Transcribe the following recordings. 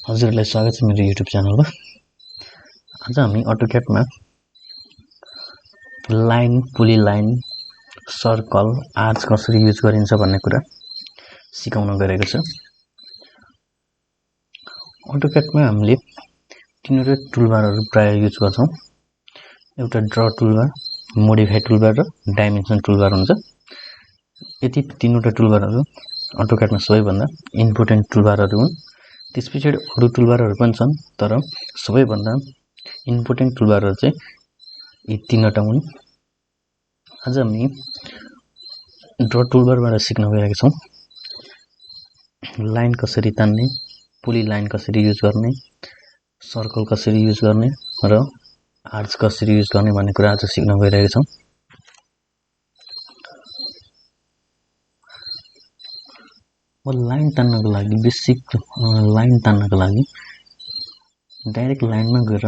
हजुरलाई स्वागत छ मेरो YouTube च्यानलमा। आज हामी AutoCAD-मा लाइन, पुली लाइन, सर्कल, आर्च कसरी युज गरिन्छ भन्ने कुरा सिकाउन गएको छु। AutoCAD-मा हामीले तीनवटा टुलबारहरू प्राय युज गर्छौं। एउटा ड्र टुलबार, मोडिफाई टुलबार र डाइमेन्सन टुलबार हुन्छ। यति तीनवटा टुलबारहरू AutoCAD-मा सबैभन्दा इम्पोर्टेन्ट टुलबारहरू हुन्। त्यसपछि अरु टुलबारहरू पनि छन्, तर सबैभन्दा इम्पोर्टेन्ट टुलबारहरू चाहिँ यी तीनवटा हुन्। आज हामी ड्र टुलबारबाट सिक्न गएका छौं। लाइन कसरी तान्ने, पुली लाइन कसरी युज गर्ने, सर्कल कसरी युज गर्ने र आर्च कसरी युज गर्ने भन्ने कुरा आज सिक्न गइरहेका छौं। लाइन तान्नको लागि बेसिक लाइन तान्नको लागि डाइरेक्ट लाइनमा गएर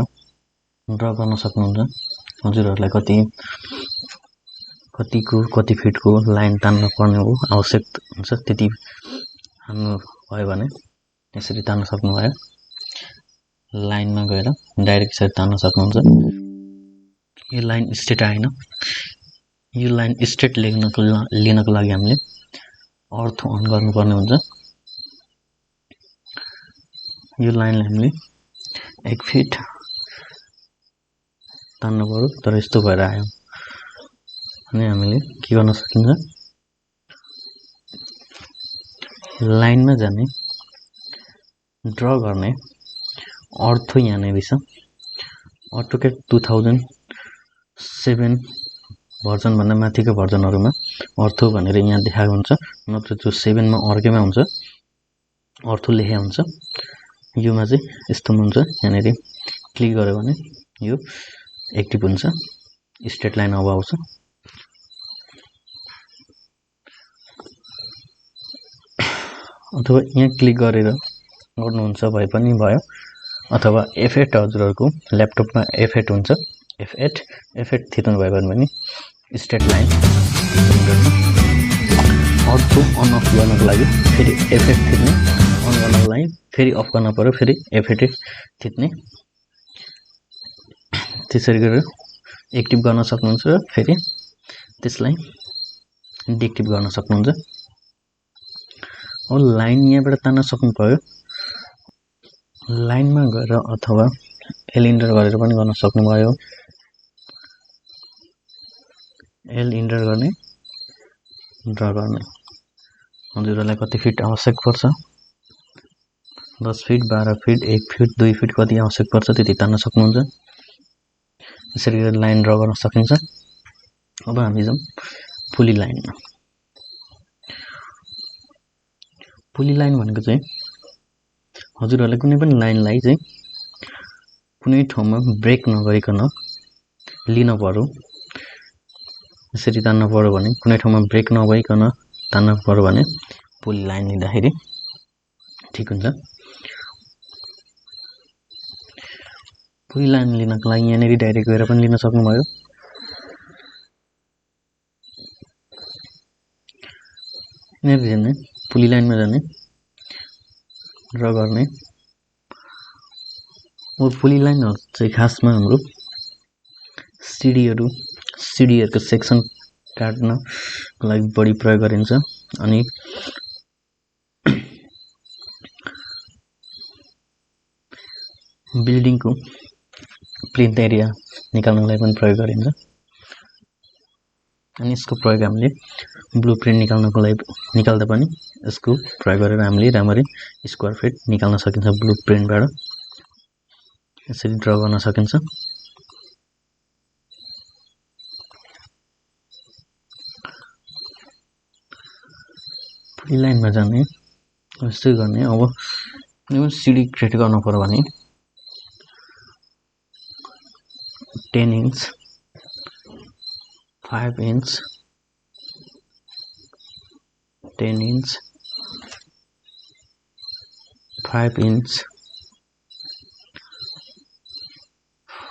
ड्र गर्न सक्नुहुन्छ। हजुरहरुलाई कति फिटको लाइन तान्न पर्ने हो आवश्यक हुन्छ त्यति हाल्नु भयो भने यसरी तान्न सक्नुभयो। लाइनमा गएर डाइरेक्ट यसरी तान्न सक्नुहुन्छ। यो लाइन स्ट्रेट आएन। यो लाइन स्ट्रेट लिनको लागि हामीले अर्थो अन गर्नुपर्ने हुन्छ। यो लाइनलाई हामीले 1 फिट तान्नु पर्यो, तर यस्तो भएर आयो अनि हामीले के गर्न सकिन्छ, लाइनमा जाने ड्र गर्ने अर्थो यहाँनेर छ। AutoCAD 2007 भर्जन भन्दा माथिको भर्जनहरुमा अर्थो भनेर यहाँ देखाएको हुन्छ, नत्र त्यो 7 मा अर्कैमा हुन्छ, अर्थो लेखेको हुन्छ। योमा चाहिँ यस्तो हुन्छ, यहाँनेर क्लिक गर्यो भने यो एक्टिभ हुन्छ, स्ट्रेट लाइन अब आउँछ। अथवा यहाँ क्लिक गरेर गर्नुहुन्छ भए पनि भयो, अथवा F8 हजुरहरुको ल्यापटपमा F8 हुन्छ, F8 थिच्नु भयो भने स्ट्रेट लाइन अर्थो अन अफ गर्नको लागि फेरि F8 थिच्ने, अन गर्नको लागि फेरि अफ गर्न पर्यो, फेरि F8 थिच्ने। त्यसरी गरेर एक्टिभ गर्न सक्नुहुन्छ र फेरि त्यसलाई डिएक्टिभ गर्न सक्नुहुन्छ। अब लाइन यहाँबाट तान्न सक्नु पर्यो। लाइनमा गएर अथवा एल इन्टर गरेर पनि गर्न सक्नुभयो। एल इन्टर गर्ने, ड्र गर्ने। हजुरहरुलाई कति फिट आवश्यक पर्छ, 10 फिट, 12 फिट, 1 फिट, 2 फिट कति आवश्यक पर्छ त्यति तान्न सक्नुहुन्छ। यसरी गरेर लाइन ड्र गर्न सकिन्छ। अब हामी जाउँ पुली लाइनमा। पुली लाइन भनेको चाहिँ हजुरहरुले कुनै पनि लाइनलाई चाहिँ कुनै ठाउँमा ब्रेक नगरिकन लिन पर्यो। यसरी तान्न पर्यो भने, कुनै ठाउँमा ब्रेक नभइकन तान्न पर्यो भने पुली लाइन लिँदाखेरि ठीक हुन्छ। पुली लाइन लिनको लागि यहाँनेर डाइरेक्ट गएर पनि लिन सक्नुभयो। यहाँनेर जाने, पुली लाइनमा जाने, ड्र गर्ने। अब पुली लाइनहरु चाहिँ खासमा हाम्रो सिडीहरुको सेक्सन काट्नको लागि बढी प्रयोग गरिन्छ। अनि बिल्डिङको प्लिन्थ एरिया निकाल्नको लागि पनि प्रयोग गरिन्छ। अनि यसको प्रयोग हामीले ब्लुप्रिन्ट निकाल्नको लागि निकाल्दा पनि यसको प्रयोग गरेर हामीले राम्ररी स्क्वायर फिट निकाल्न सकिन्छ ब्लुप्रिन्टबाट। यसरी ड्र गर्न सकिन्छ। पुली लाइनमा जाने, यस्तै गर्ने। अब कुनै सिडी क्रिएट गर्नु पर्यो भने 10 inch, 5 inch, 10 inch, 5 inch,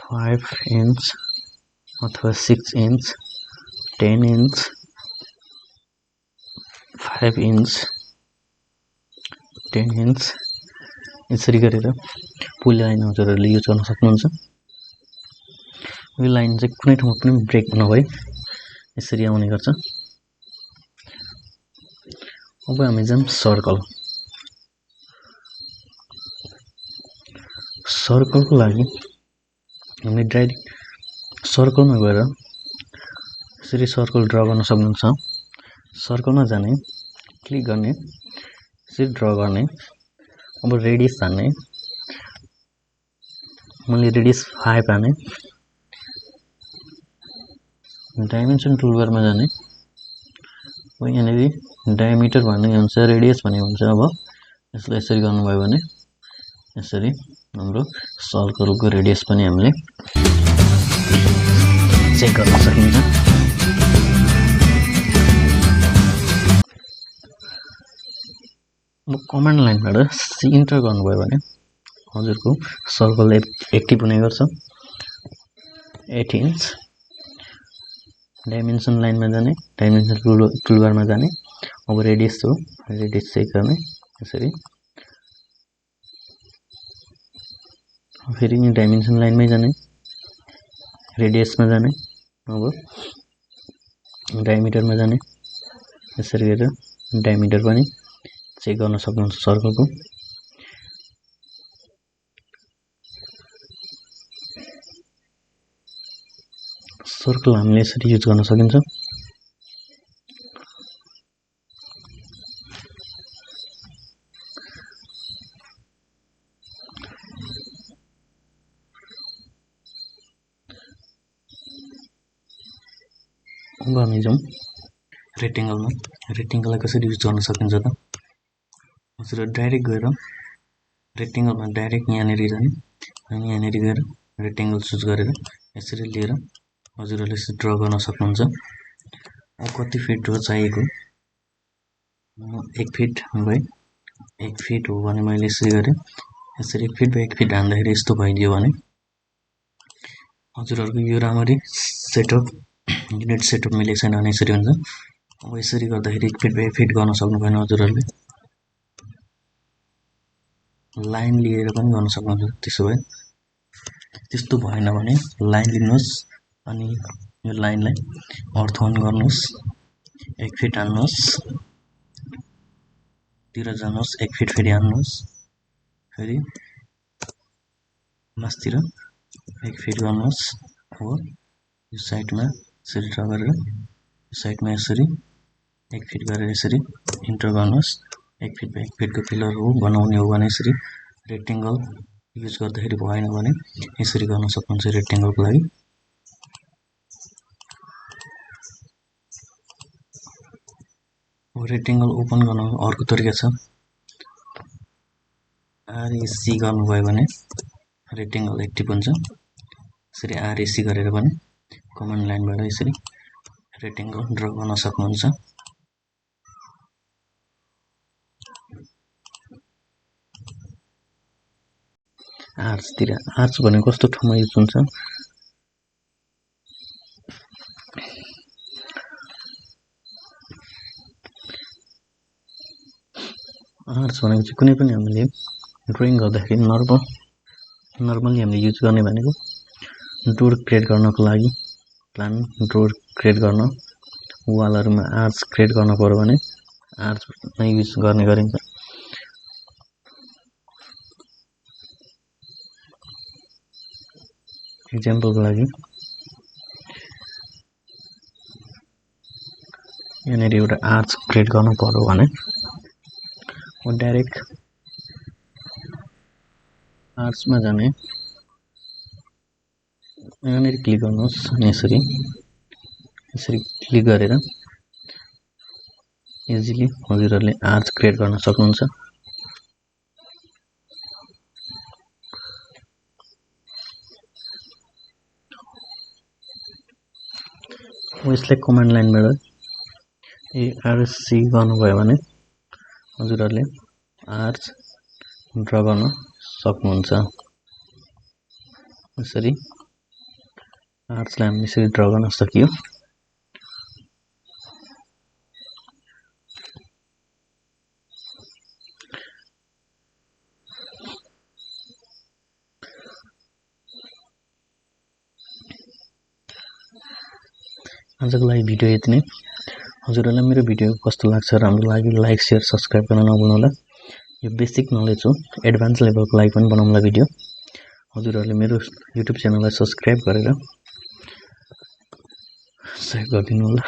5 inch अथवा 6 इन्च, 10 इन्च, 5 इन्च, 10 इन्च यसरी गरेर पुल लाइन हजुरहरूले युज गर्न सक्नुहुन्छ। यो लाइन चाहिँ कुनै ठाउँमा पनि ब्रेक नभई यसरी आउने गर्छ। अब हामी जाम सर्कल। सर्कलको लागि हामीले डाइरेक्ट सर्कलमा गएर यसरी सर्कल ड्रा गर्न सक्नुहुन्छ। सर्कलमा जाने, क्लिक गर्ने, यसरी ड्रा गर्ने। अब रेडियस हान्ने, मैले रेडियस 5 हाने। डाइमेन्सन टुलबारमा जाने, यहाँनिर डायमिटर भन्ने हुन्छ, रेडियस भन्ने हुन्छ। अब यसलाई यसरी गर्नुभयो भने यसरी हाम्रो सर्कलको रेडियस पनि हामीले चेक गर्न सकिन्छ। अब कमान्ड लाइनबाट इन्टर गर्नुभयो भने हजुरको सर्कल एक्टिभ हुने गर्छ। 8 इन्च डाइमेन्सन लाइनमा जाने, डाइमेन्सन टुलबारमा जाने। अब रेडियस हो, रेडियस चेक गर्ने यसरी। फेरि डाइमेन्सन लाइनमै जाने, रेडियसमा जाने। अब डायमिटरमा जाने, यसरी गरेर डायमिटर पनि चेक गर्न सक्नुहुन्छ सर्कलको। सर्कल हामीले यसरी युज गर्न सकिन्छ। अब हामी जाउँ रेक्टेङ्गलमा। रेक्टेङ्गललाई कसरी युज गर्न सकिन्छ त हजुर डाइरेक्ट गएर रेक्टेङ्गलमा डाइरेक्ट यहाँनिर जाने अनि यहाँनिर गएर रेक्टेङ्गल चुज गरेर यसरी लिएर हजुरहरूले यसरी ड्रा गर्न सक्नुहुन्छ। अब कति फिट हो चाहिएको, 1 फिट बाइ 1 फिट हो भने मैले यसरी गरेँ। यसरी 1 फिट बाइ 1 फिट हान्दाखेरि यस्तो भइदियो भने हजुरहरूको यो राम्ररी सेटअप युनिट सेटअप मिलेको छैन भने यसरी हुन्छ। अब यसरी गर्दाखेरि 1 फिट बाइ 1 फिट गर्न सक्नु भएन हजुरहरूले लाइन लिएर पनि गर्न सक्नुहुन्छ। त्यसो भए त्यस्तो भएन भने लाइन लिनुहोस् अनि यो लाइनलाई अर्थन गर्नुहोस्, 1 फिट हान्नुहोस्, तिर जानुहोस्, 1 फिट फेरि हान्नुहोस्, फेरि मास्तिर 1 फिट गर्नुहोस्। अब यो साइडमा यसरी ड्रा गरेर यो साइडमा यसरी 1 फिट गरेर यसरी इन्टर गर्नुहोस्। 1 फिट बाइ 1 फिटको पिलर हो बनाउने हो भने यसरी रेक्टेङ्गल युज गर्दाखेरि भएन भने यसरी गर्न सक्नुहुन्छ रेक्टेङ्गलको लागि। रेक्टेङ्गल ओपन गर्न अर्को तरिका छ। आरएसी गर्नुभयो भने रेक्टेङ्गल एक्टिभ हुन्छ। यसरी आरएसी गरेर पनि कमान्ड लाइनबाट यसरी रेक्टेङ्गल ड्रा गर्न सक्नुहुन्छ। आर्चतिर, आर्च भनेको कस्तो ठाउँमा युज हुन्छ आर्च भनेको चाहिँ कुनै पनि हामीले ड्रइङ गर्दाखेरि नर्मली हामीले युज गर्ने भनेको डोर क्रिएट गर्नको लागि, प्लान डोर क्रिएट गर्न, वालहरुमा आर्च क्रिएट गर्न पर्यो भने आर्च नै युज गर्ने गरिन्छ। एक्जाम्पलको लागि यहाँनिर एउटा आर्च क्रिएट गर्नु पर्यो भने डाइरेक्ट आर्चमा जाने, यहाँनिर क्लिक गर्नुहोस् अनि यसरी क्लिक गरेर इजिली हजुरहरूले आर्च क्रिएट गर्न सक्नुहुन्छ। यसलाई कमान्ड लाइनबाट आरसी गर्नुभयो भने हजुरहरूले आर्च ड्रा गर्न सक्नुहुन्छ। यसरी आर्चलाई हामीले यसरी ड्रा गर्न सकियो। आजको लागि भिडियो यति नै। हजुरहरुलाई मेरो भिडियो कस्तो लाग्छ, राम्रो लाग्यो लाइक शेयर सब्स्क्राइब गर्न नभुल्नु होला। यो बेसिक नलेज हो, एडभान्स लेभलको लागि पनि बनाउँला भिडियो। हजुरहरुले मेरो युट्युब च्यानललाई सब्स्क्राइब गरेर सहयोग गरिदिनु होला।